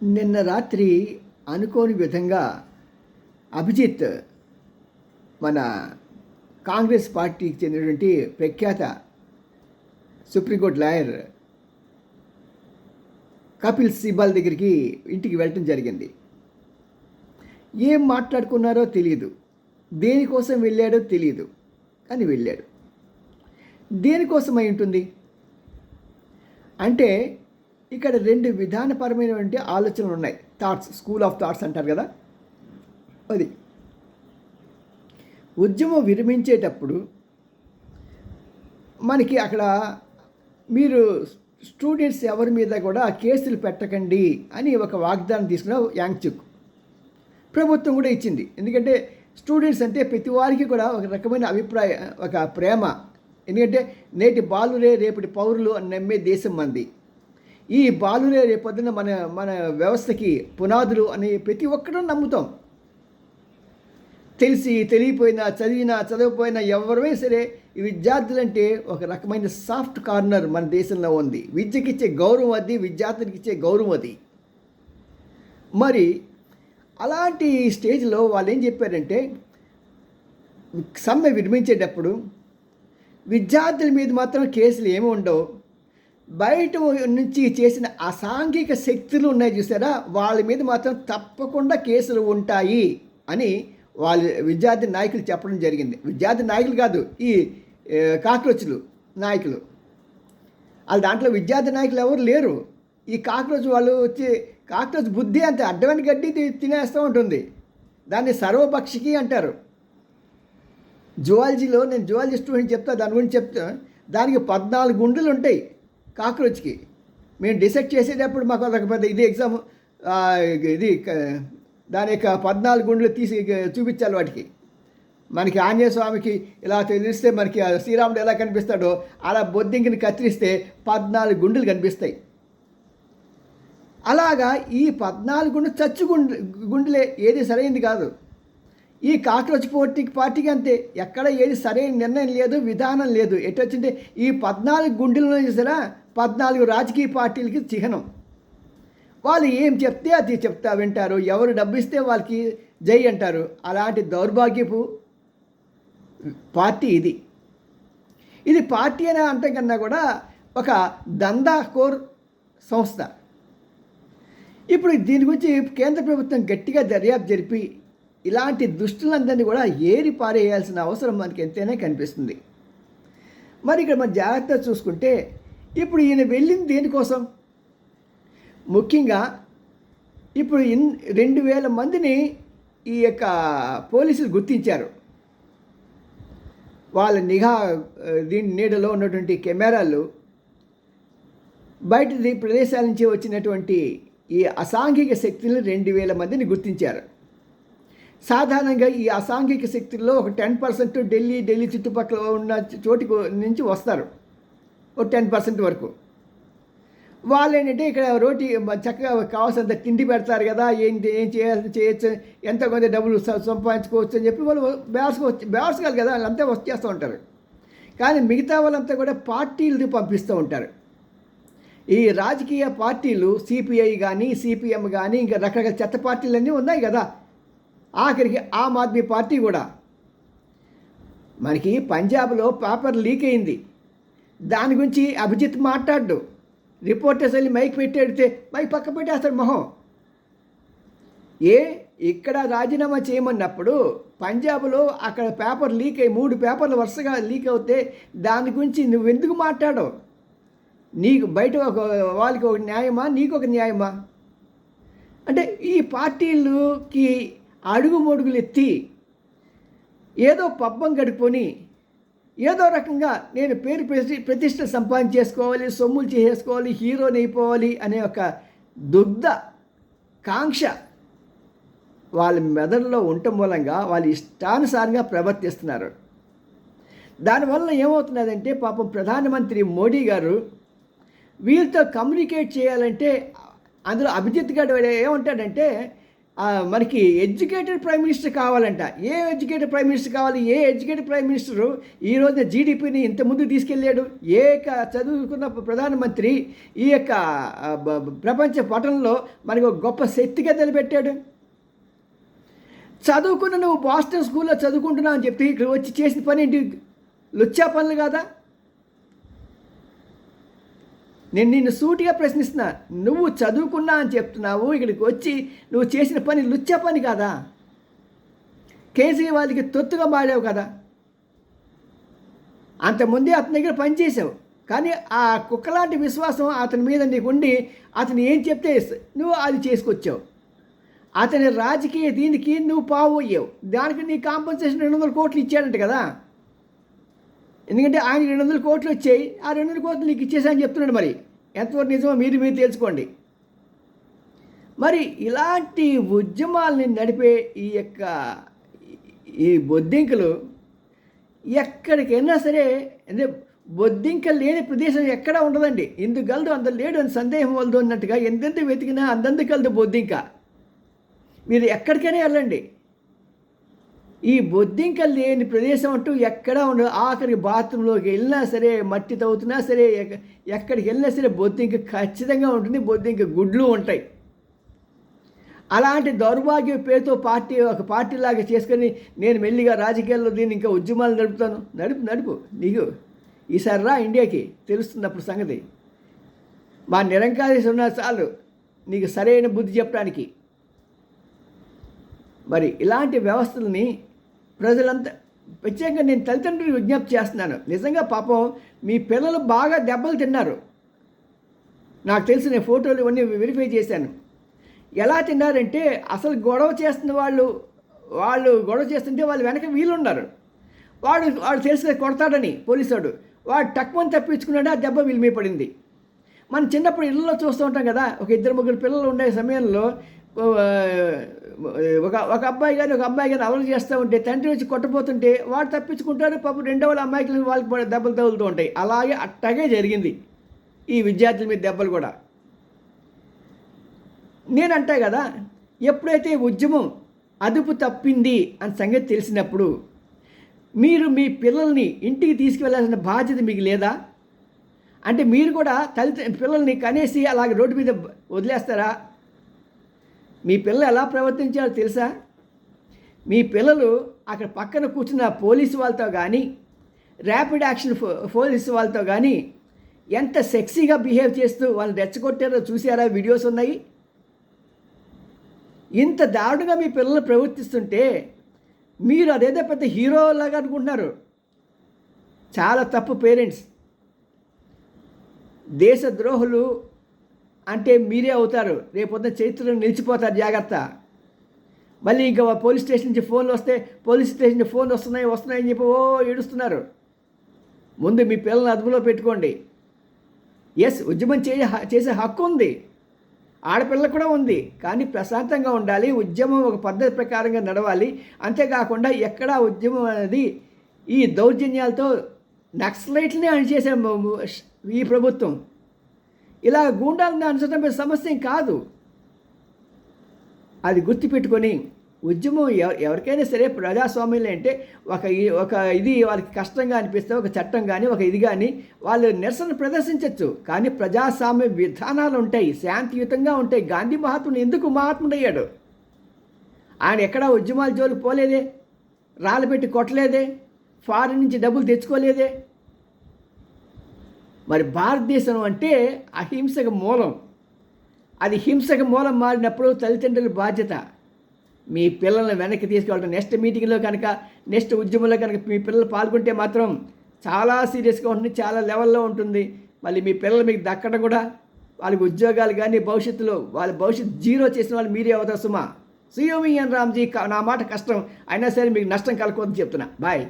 నిన్న రాత్రి అనుకోని విధంగా అభిజిత్ మన కాంగ్రెస్ పార్టీకి చెందినటువంటి ప్రఖ్యాత సుప్రీంకోర్టు లాయర్ కపిల్ సిబాల్ దగ్గరికి ఇంటికి వెళ్ళటం జరిగింది. ఏం మాట్లాడుకున్నారో తెలియదు, దేనికోసం వెళ్ళాడో తెలియదు, కానీ వెళ్ళాడు. దేనికోసం అయి ఉంటుంది అంటే ఇక్కడ రెండు విధానపరమైనటువంటి ఆలోచనలు ఉన్నాయి. థాట్స్, స్కూల్ ఆఫ్ థాట్స్ అంటారు కదా, అది ఉద్యమం విరమించేటప్పుడు మనకి అక్కడ మీరు స్టూడెంట్స్ ఎవరి మీద కూడా కేసులు పెట్టకండి అని ఒక వాగ్దానం తీసుకున్న యాంగ్చుక్ ప్రభుత్వం కూడా ఇచ్చింది. ఎందుకంటే స్టూడెంట్స్ అంటే ప్రతి వారికి కూడా ఒక రకమైన ఒక ప్రేమ. ఎందుకంటే నేటి బాలురే రేపటి పౌరులు అని నమ్మే దేశం మంది. ఈ బాలురే రేపొద్దున మన మన వ్యవస్థకి పునాదులు అని ప్రతి ఒక్కరూ నమ్ముతాం. తెలియపోయినా చదవకపోయినా ఎవరైనా సరే ఈ విద్యార్థులంటే ఒక రకమైన సాఫ్ట్ కార్నర్ మన దేశంలో ఉంది. విద్యకిచ్చే గౌరవం అది, విద్యార్థులకి ఇచ్చే గౌరవం అది. మరి అలాంటి స్టేజ్లో వాళ్ళు ఏం చెప్పారంటే సమ్మె విరమించేటప్పుడు విద్యార్థుల మీద మాత్రం కేసులు ఏమి ఉండవు, బయట నుంచి చేసిన అసాంఘిక శక్తులు ఉన్నాయి చూసారా, వాళ్ళ మీద మాత్రం తప్పకుండా కేసులు ఉంటాయి అని వాళ్ళు విద్యార్థి నాయకులు చెప్పడం జరిగింది. విద్యార్థి నాయకులు కాదు, ఈ కాక్రోచ్లు నాయకులు. వాళ్ళు దాంట్లో విద్యార్థి నాయకులు ఎవరు లేరు. ఈ కాక్రోచ్ వాళ్ళు వచ్చి కాక్రోచ్ బుద్ధి అంతే, అడ్డమైన గడ్డి తినేస్తూ ఉంటుంది. దాన్ని సర్వపక్షికి అంటారు. జువాలజీలో నేను జువాలజీ స్టూడెంట్ చెప్తా, దాని గురించి చెప్తా. దానికి 14 గుండెలు ఉంటాయి కాక్రోచ్కి. మేము డిసెక్ట్ చేసేటప్పుడు మాకు ఒక పెద్ద ఇది ఎగ్జామ్, ఇది దాని యొక్క 14 గుండెలు తీసి చూపించాలి వాటికి. మనకి ఆంజనేయ స్వామికి ఇలా తెలిస్తే మనకి శ్రీరాముడు ఎలా కనిపిస్తాడో అలా బొద్దింకిని కత్తిరిస్తే 14 గుండెలు కనిపిస్తాయి. అలాగా ఈ 14 గుండెలు గుండెలే, ఏది సరైనది కాదు. ఈ కాక్రోచ్ పార్టీకి అంతే, ఎక్కడ ఏది సరైన నిర్ణయం లేదు, విధానం లేదు. ఎటు వచ్చింటే ఈ 14 గుండెలను చూసారా 14 రాజకీయ పార్టీలకి చిహ్నం. వాళ్ళు ఏం చెప్తే అది వింటారు. ఎవరు డబ్బు ఇస్తే వాళ్ళకి జై అంటారు. అలాంటి దౌర్భాగ్యపు పార్టీ ఇది. ఇది పార్టీ అనే అంటే కన్నా కూడా ఒక దందాకోర్ సంస్థ. ఇప్పుడు దీని గురించి కేంద్ర ప్రభుత్వం గట్టిగా దర్యాప్తు జరిపి ఇలాంటి దుష్టులందరినీ కూడా ఏరి పారేయాల్సిన అవసరం మనకి ఎంతైనా కనిపిస్తుంది. మరి ఇక్కడ మనం జాగ్రత్తగా చూసుకుంటే ఇప్పుడు ఈయన వెళ్ళింది దేనికోసం? ముఖ్యంగా ఇప్పుడు 2000 మందిని ఈ యొక్క పోలీసులు గుర్తించారు. వాళ్ళ నిఘా దీని నీడలో ఉన్నటువంటి కెమెరాలు, బయట ప్రదేశాల నుంచి వచ్చినటువంటి ఈ అసాంఘిక శక్తులను 2000 మందిని గుర్తించారు. సాధారణంగా ఈ అసాంఘిక శక్తుల్లో ఒక 10% ఢిల్లీ చుట్టుపక్కల ఉన్న చోటికి నుంచి వస్తారు, ఒక 10% వరకు. వాళ్ళు ఏంటంటే ఇక్కడ రోటీ చక్కగా కావాల్సినంత తిండి పెడతారు కదా, ఏం చేయొచ్చు, ఎంత కొంత డబ్బులు సంపాదించుకోవచ్చు అని చెప్పి వాళ్ళు బేవర్స్గాలు కదా, వాళ్ళంతా వచ్చేస్తూ ఉంటారు. కానీ మిగతా వాళ్ళంతా కూడా పార్టీలు పంపిస్తూ ఉంటారు. ఈ రాజకీయ పార్టీలు సిపిఐ కానీ సిపిఎం కానీ ఇంకా రకరకాల చెత్త పార్టీలన్నీ ఉన్నాయి కదా, ఆఖరికి ఆమ్ ఆద్మీ పార్టీ కూడా. మనకి పంజాబ్లో పేపర్ లీక్ అయింది, దాని గురించి అభిజిత్ మాట్లాడు. రిపోర్టర్స్ వెళ్ళి మైక్ పెట్టేడితే మైక్ పక్క పెట్టేస్తాడు మొహం. ఇక్కడ రాజీనామా చేయమన్నప్పుడు పంజాబ్లో అక్కడ పేపర్ లీక్ అయ్యి 3 పేపర్లు వరుసగా లీక్ అవుతే దాని గురించి నువ్వెందుకు మాట్లాడవు? నీకు బయట వాళ్ళకి ఒక న్యాయమా, నీకు ఒక న్యాయమా? అంటే ఈ పార్టీలకి అడుగుమొడుగులు ఎత్తి ఏదో పబ్బం గడుపుకొని ఏదో రకంగా నేను పేరు ప్రతిష్ట సంపాదించేసుకోవాలి, సొమ్ములు చేసుకోవాలి, హీరోని అయిపోవాలి అనే ఒక దుగ్ధ కాంక్ష వాళ్ళ మెదడులో ఉండటం మూలంగా వాళ్ళు ఇష్టానుసారంగా ప్రవర్తిస్తున్నారు. దానివల్ల ఏమవుతున్నదంటే పాపం ప్రధానమంత్రి మోడీ గారు వీళ్ళతో కమ్యూనికేట్ చేయాలంటే అందులో అభిజిత్ గారు ఏమంటాడంటే మనకి ఎడ్యుకేటెడ్ ప్రైమ్ మినిస్టర్ కావాలంట. ఏ ఎడ్యుకేటెడ్ ప్రైమ్ మినిస్టర్ కావాలి? ఏ ఎడ్యుకేటెడ్ ప్రైమ్ మినిస్టరు ఈ రోజున జీడిపిని ఇంత ముందుకు తీసుకెళ్ళాడు? చదువుకున్న ప్రధానమంత్రి ఈ యొక్క ప్రపంచ పటంలో మనకు ఒక గొప్ప శక్తిగా నిలబెట్టాడు. చదువుకున్న నువ్వు బాస్టన్ స్కూల్లో చదువుకుంటున్నావు అని చెప్పి ఇక్కడ వచ్చి చేసిన పని ఏంటి? లుచ్చా పనులు కాదా? నేను నిన్ను సూటిగా ప్రశ్నిస్తున్నా. నువ్వు చదువుకున్నా అని చెప్తున్నావు, ఇక్కడికి వచ్చి నువ్వు చేసిన పని లుచ్చా పని కాదా? కేజ్రీవాల్కి తొత్తుగా మాడావు కదా. అంతకుముందే అతని దగ్గర పనిచేసావు, కానీ ఆ కుక్కలాంటి విశ్వాసం అతని మీద నీకుండి అతను ఏం చెప్తే నువ్వు అది చేసుకొచ్చావు. అతని రాజకీయ దీనికి నువ్వు పావు అయ్యావు. దానికి నీ కాంపన్సేషన్ 200 కోట్లు ఇచ్చాడంట కదా. ఎందుకంటే ఆయన 200 కోట్లు వచ్చాయి, ఆ 200 కోట్లు నీకు ఇచ్చేసాయని చెప్తున్నాడు. మరి ఎంతవరకు నిజమో మీరు తెలుసుకోండి. మరి ఇలాంటి ఉద్యమాలని నడిపే ఈ బొద్దింకలు ఎక్కడికైనా సరే, అంటే బొద్దింకలు లేని ప్రదేశం ఎక్కడా ఉండదండి. ఇందుకు గలదు అంత లేడు అని సందేహం వలదు అన్నట్టుగా ఎంతెంత వెతికినా అంతంత కలదు బొద్దింక. మీరు ఎక్కడికైనా వెళ్ళండి, ఈ బొద్దింకలు లేని ప్రదేశం అంటూ ఎక్కడా ఉండదు. ఆఖరికి బాత్రూంలోకి వెళ్ళినా సరే, మట్టి తవ్వుతున్నా సరే, ఎక్కడికి వెళ్ళినా సరే బొద్దింక ఖచ్చితంగా ఉంటుంది. బొద్దింక గుడ్లు ఉంటాయి. అలాంటి దౌర్భాగ్య పేరుతో ఒక పార్టీలాగా చేసుకొని నేను మెల్లిగా రాజకీయాల్లో దీన్ని ఇంకా ఉద్యమాలు నడుపుతాను. నడుపు నీకు ఈసారి రా ఇండియాకి, తెలుస్తున్నప్పుడు సంగతి. మా నిరంకారి ఉన్న చాలు నీకు సరైన బుద్ధి చెప్పడానికి. మరి ఇలాంటి వ్యవస్థలని ప్రజలంతా, ప్రత్యేకంగా నేను తల్లిదండ్రులకు విజ్ఞప్తి చేస్తున్నాను. నిజంగా పాపం మీ పిల్లలు బాగా దెబ్బలు తిన్నారు. నాకు తెలిసి నేను ఫోటోలు ఇవన్నీ వెరిఫై చేశాను. ఎలా తిన్నారంటే, అసలు గొడవ చేస్తున్న వాళ్ళు గొడవ చేస్తుంటే వాళ్ళు వెనక వీళ్ళున్నారు. వాడు తెలిసి కొడతాడని పోలీసుడు, వాడు టక్కుమని తప్పించుకున్నాడు. ఆ దెబ్బ వీళ్ళ మీద పడింది. మనం చిన్నప్పుడు ఇళ్ళలో చూస్తూ ఉంటాం కదా, ఒక 2-3 పిల్లలు ఉండే సమయంలో ఒక అబ్బాయి కానీ ఒక అమ్మాయి కానీ అమలు చేస్తూ ఉంటే తండ్రి వచ్చి కొట్టబోతుంటే వాడు తప్పించుకుంటారు. పాపం రెండో వాళ్ళ అమ్మాయికి వాళ్ళకి దెబ్బలు తగులుతూ ఉంటాయి. అలాగే అట్టాగే జరిగింది ఈ విద్యార్థుల మీద దెబ్బలు కూడా. నేనంటా కదా, ఎప్పుడైతే ఉద్యమం అదుపు తప్పింది అని సంగతి తెలిసినప్పుడు మీరు మీ పిల్లల్ని ఇంటికి తీసుకువెళ్ళాల్సిన బాధ్యత మీకు లేదా? అంటే మీరు కూడా పిల్లల్ని కనేసి అలాగే రోడ్డు మీద వదిలేస్తారా? మీ పిల్లలు ఎలా ప్రవర్తించాలో తెలుసా? మీ పిల్లలు అక్కడ పక్కన కూర్చున్న పోలీసు వాళ్ళతో కానీ, ర్యాపిడ్ యాక్షన్ పోలీసు వాళ్ళతో కానీ ఎంత సెక్సీగా బిహేవ్ చేస్తూ వాళ్ళని రెచ్చగొట్టారో చూసారా? వీడియోస్ ఉన్నాయి. ఇంత దారుణంగా మీ పిల్లలు ప్రవర్తిస్తుంటే మీరు అదేదో పెద్ద హీరోలాగా అనుకుంటున్నారు. చాలా తప్పు. పేరెంట్స్ దేశద్రోహులు అంటే మీరే అవుతారు. రేపొద్దున చరిత్రలో నిలిచిపోతారు. జాగ్రత్త. మళ్ళీ ఇంకా పోలీస్ స్టేషన్ నుంచి ఫోన్లు వస్తే, పోలీస్ స్టేషన్ నుంచి ఫోన్లు వస్తున్నాయని చెప్పి ఏడుస్తున్నారు. ముందు మీ పిల్లల్ని అదుపులో పెట్టుకోండి. ఉద్యమం చేసే హక్కు ఉంది, ఆడపిల్లలకు కూడా ఉంది. కానీ ప్రశాంతంగా ఉండాలి. ఉద్యమం ఒక పద్ధతి ప్రకారంగా నడవాలి. అంతేకాకుండా ఎక్కడా ఉద్యమం అనేది ఈ దౌర్జన్యాలతో నక్సలైట్లనే అణిచేసే ఈ ప్రభుత్వం ఇలా గూండాలను అణచడం సమస్య కాదు. అది గుర్తుపెట్టుకొని ఉద్యమం ఎవరికైనా సరే ప్రజాస్వామ్యంలో అంటే ఒక ఇది వాళ్ళకి కష్టంగా అనిపిస్తే ఒక చట్టం కానీ ఒక ఇది కానీ వాళ్ళు నిరసన ప్రదర్శించవచ్చు. కానీ ప్రజాస్వామ్య విధానాలు ఉంటాయి, శాంతియుతంగా ఉంటాయి. గాంధీ మహాత్ముడు ఎందుకు మహాత్ముడయ్యాడు? ఆయన ఎక్కడా ఉద్యమాల జోలికి పోలేదే, రాళ్ళు పెట్టి కొట్టలేదే, ఫారిన్ నుంచి డబ్బులు తెచ్చుకోలేదే. మరి భారతదేశం అంటే అహింసక మూలం. అది హింసక మూలం మారినప్పుడు తల్లిదండ్రుల బాధ్యత మీ పిల్లల్ని వెనక్కి తీసుకెళ్ళడం. నెక్స్ట్ మీటింగ్లో కనుక, నెక్స్ట్ ఉద్యమంలో కనుక మీ పిల్లలు పాల్గొంటే మాత్రం చాలా సీరియస్గా ఉంటుంది, చాలా లెవెల్లో ఉంటుంది. మళ్ళీ మీ పిల్లలు మీకు దక్కడం కూడా, వాళ్ళకి ఉద్యోగాలు కానీ భవిష్యత్తులో వాళ్ళ భవిష్యత్తు జీరో చేసిన వాళ్ళు మీరే అవుతారు సుమా. సియోమి అని రామ్జీ, నా మాట కష్టం అయినా సరే మీకు నష్టం కలగకూడదని చెప్తున్నా. బాయ్.